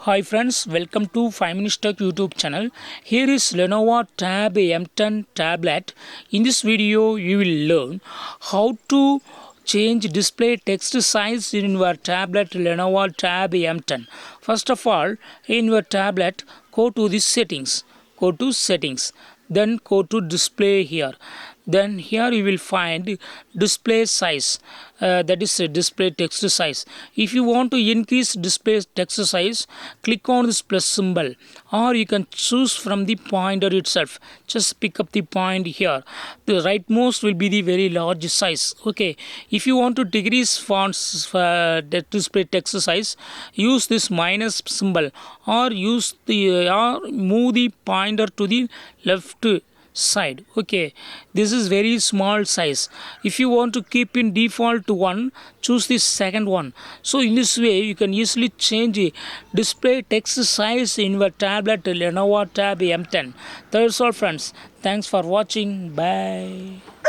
Hi friends, welcome to 5 Minutes Tech YouTube channel. Here is Lenovo Tab M10 tablet. In this video, you will learn how to change display text size in your tablet Lenovo Tab M10. First of all, in your tablet, go to the settings. Go to settings. Then go to display here. Then here you will find display size, that is display text size. If you want to increase display text size, click on this plus symbol, or you can choose from the pointer itself. Just pick up the point here. The rightmost will be the very large size. Okay, if you want to decrease fonts display text size, use this minus symbol, or use the or move the pointer to the left side. Okay, this is very small size. If you want to keep in default to 1, choose the second one. So in this way you can easily change the display text size in your tablet Lenovo Tab M10. That's all friends. Thanks for watching. Bye.